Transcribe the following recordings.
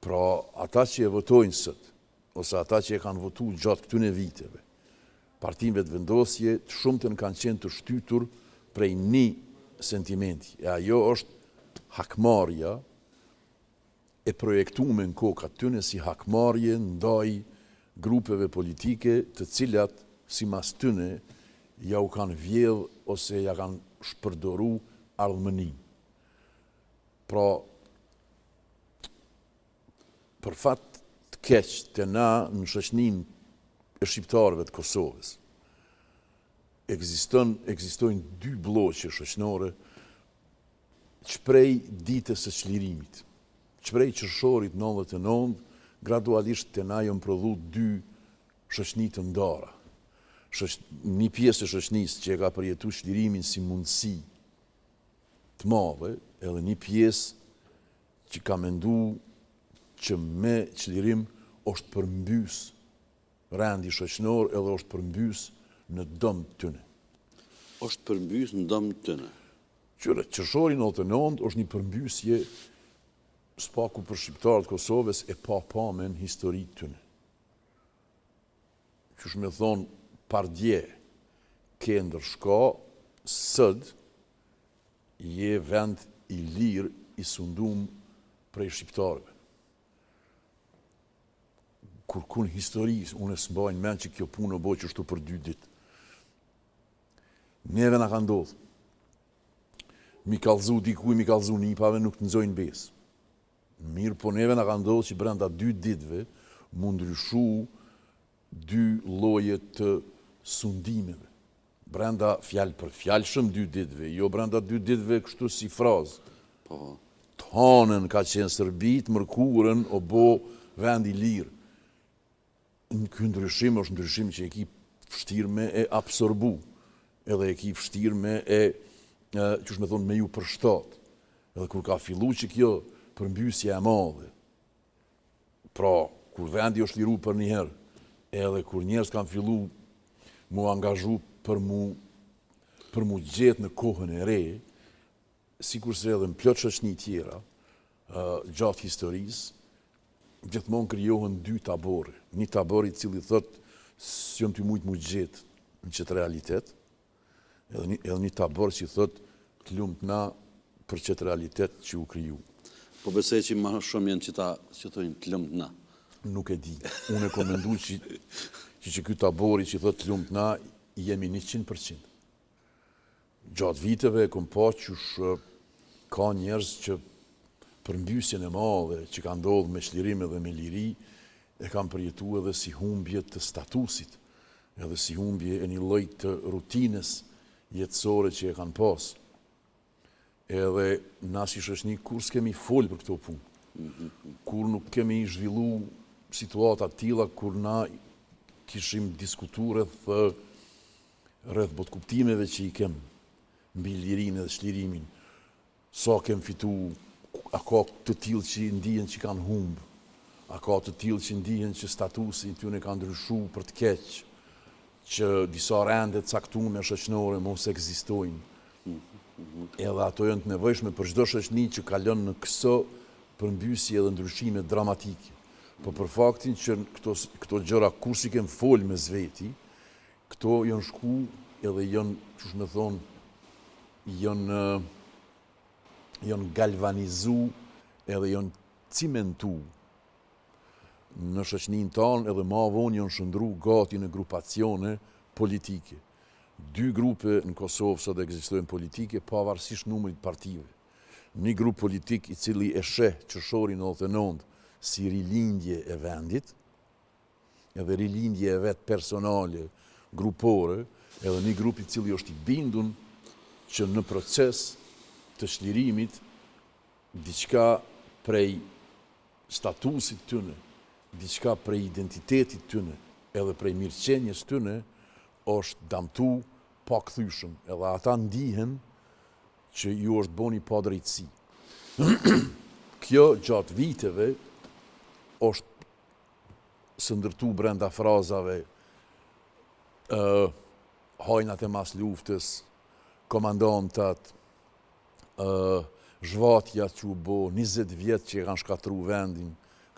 Pra, ata që e votojnë sot, ose ata që e kanë votu gjatë këtyne viteve, partimeve të vendosje, të shumtën kanë qenë të shtytur prej një sentimenti. E ajo është hakmarja e projektume në kokë atyne si hakmarje ndaj grupeve politike të cilat si mas tyne ja u kanë vjedh ose ja kanë shpërdoru ardhmënin. Pra, për fat të keq të na në shoqnin e shqiptarëve të Kosovës, ekzistojnë dy bloqe shoqnore që prej ditës së çlirimit, që prej qershorit 99, gradualisht të na janë prodhu dy shoqni të ndara. Një pjesë e shoqnisë që e ka përjetu çlirimin si mundësi të madhe, edhe një pjesë që ka mendu që me çlirim është përmbys rendi shoqnor edhe është përmbys në dëm tyne. Është përmbys në dëm tyne? Qyre, qershori 99 është një përmbysje s'paku për shqiptarët Kosovës e pamen historitë tyne. Qysh me thonë, pardje, ke ndërshka, sëd, je vend i lirë, i sundum prej shqiptarëve. Kur kun historisë, unë e s'mbajnë men që kjo punë o boj që shtu për 2 ditë. Neve nga ka ndodhë. Mi kalzu dikuj, mi kalzu nipave, nuk të nëzojnë besë. Mirë, po neve nga ka ndodhë që brenda 2 ditëve mu ndryshu 2 lloje të sundimeve. Brenda fjalë për fjalëshëm 2 ditëve, jo brenda 2 ditëve kështu si frazë. Të hanën ka qenë Serbit, mërkurën o bo vendi lirë. Në ky ndryshim është ndryshim që e ki vështirë me e absorbu, edhe e ki vështirë me e, qysh me thonë, me ju përshtat. Edhe kur ka fillu që kjo përmbysje e madhe, pra, kur vendi është liru për njëherë, edhe kur njerëz kanë fillu mu angazhu për mu gjetë në kohën e re, sikur se edhe në plot shoqni tjera, gjatë historisë, gjithmonë krijohen 2 tabore. Një tabor i cili thotë s'jom ty mujt mu gjetë në qëtë realitet, edhe një tabor që thotë të lumt na për qëtë realitet që u kriju. Po besoj që ma shumë janë që thojnë të lumt na. Nuk e di. Unë e komendu që ky tabori që thotë të lumt na jemi 100%. Gjatë viteve kom pa qysh ka njerëz që përmbysjen e madhe që ka ndodhur me çlirim edhe me liri, e kam përjetu edhe si humbje të statusit, edhe si humbje e një lloj të rutinës jetësore që e kanë pas. Edhe na si shoqni kur s'kemi fol për këto punë. Kur nuk kemi zhvillu situata tilla kur na kishim diskutuar rreth botkuptimeve që i kem mbi lirinë dhe çlirimin. Sa kem fitu, a ka të tillë që ndihen që kanë humbë, a ka të tillë që ndihen që statusi tyne ka ndryshu për të keq, që disa rende caktuara shoqnore mos ekzistojnë. Edhe ato janë të nevojshme për çdo shoqni që kalon në këso përmbysje dhe ndryshime dramatike. Po për faktin që këto gjëra kur si kem fol me zveti, këto janë shku edhe janë, çush me thonë, janë galvanizu edhe janë cimentu në shoqnin tonë edhe ma vonë janë shëndru gati në grupacione politike. 2 grupe në Kosovë sot ekzistojnë politike pavarësisht numrit partive. Një grup politik i cili e sheh qershorin 99 si rilindje e vendit, edhe rilindje e vet personale, grupore, edhe një grup i cili është i bindun që në proces të çlirimit diçka prej statusit tyne, diçka prej identitetit tyne, edhe prej mirëqenjes tyne, është damtu pa kthyshëm, edhe ata ndihen që ju është boni pa drejtësi. Kjo gjatë viteve është së ndërtu brenda frazave hajnat e mas luftës, komandantat, zhvatja që u bo, 20 vjetë që kanë shkatru vendin,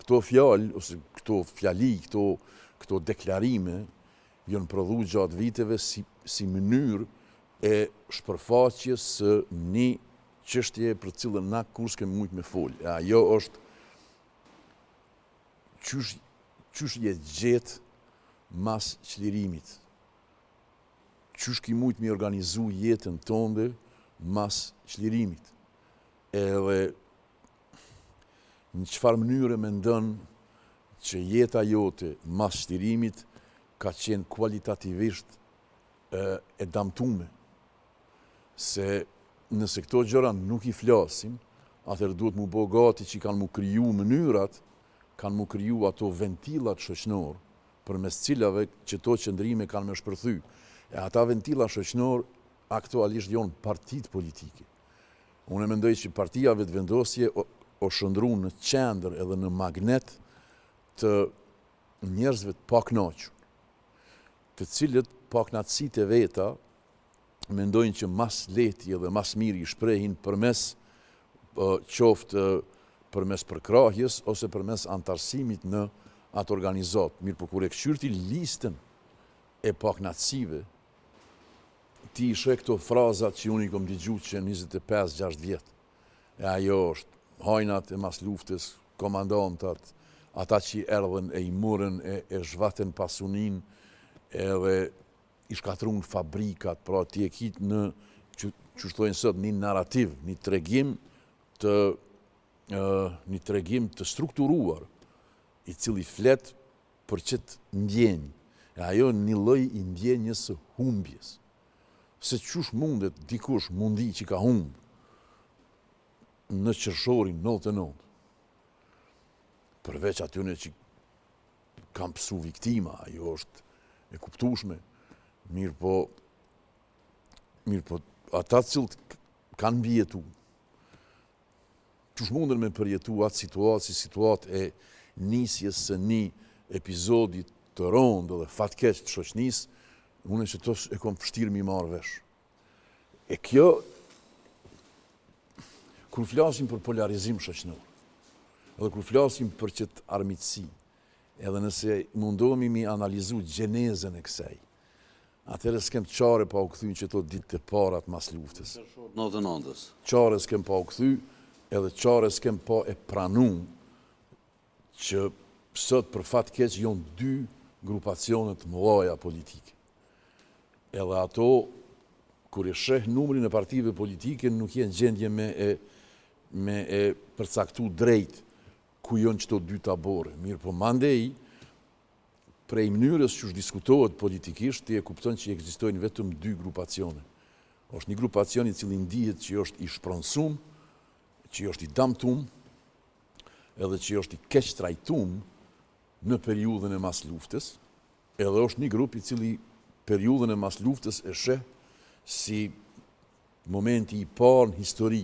këto fjalë, ose këto fjali, këto deklarime, janë prodhu gjatë viteve si mënyrë e shpërfaqjes së një çështje për cilën na kur s'kem mujt me folë. Ajo është qysh je gjetë mas çlirimit. Qysh ki mujt me organizu jetën tënde mas çlirimit. Edhe në çfarë mënyre mendon që jeta jote mas çlirimit ka qenë kualitativisht e damtume. Se nëse këto gjëra nuk i flasim, atëherë duhet mu bo gati që kanë mu kriju mënyrat, kanë mu kriju ato ventilat shoqnor, përmes cilave që to qëndrime kanë me shpërthy. E ata ventila shoqnor aktualisht janë partit politike. Unë e mendoj që partia vetëvendosje o shëndru në qendër edhe në magnet të njerëzve të paknaqur, të cilët paknaqësitë e veta mendojnë që mas lehti edhe mas miri i shprehin përmes qoftë përmes përkrahjes ose përmes antarësimit në atë organizat. Mirë, por kur e këshyrti listën e paknaqësive, ti ishe këto frazat që unë i kom digju që 25-6 vjetë. E ajo është hajnat e mas luftës, komandantat, ata që i erdhen e i murën e zhvaten pasunin, edhe i shkatrun fabrikat, pra ti e kitë në, që shtojnë sot, një narrativ, një tregim të strukturuar, i cili flet për qëtë ndjenjë. E ajo një lloj i ndjenjës së humbjes. Se qysh mundet dikush mundi që ka humbë në qershorin 99, përveç atyne që kam pësu viktima, ajo është e kuptueshme. Mirë po ata cilët kanë mbijetu, qysh munden me përjetu atë situatë si situatë e nisjes së një epizodi të rëndë dhe fatkeq të shoqënisë, unë që to e kom vështirë mi marrë vesh. E kjo, kur flasim për polarizim shoqënor, edhe kur flasim për qëtë armiqësi, edhe nëse mundohemi mi analizu gjenezën e kësaj, atëherë s'kem qare pa u kthy që to ditë të parat mas luftës. 99-ës. Qare s'kem pa u kthy, edhe qare s'kem pa e pranu që sot për fat keq janë 2 grupacionet mëdha politike. Edhe ato, kur e sheh numrin e partive politike, nuk jenë gjendje me e përcaktu drejt ku janë qëto 2 tabore. Mirë po mandej, prej mënyrës që diskutohet politikisht, ti e kupton që ekzistojnë vetëm 2 grupacione. Është një grupacion i cili ndihet që është i shpronsum, që është i damtum, edhe që është i keq trajtum në periudhën e mas luftës, edhe është një grup i cili periudhën e mas luftës e sheh si momenti i parë në histori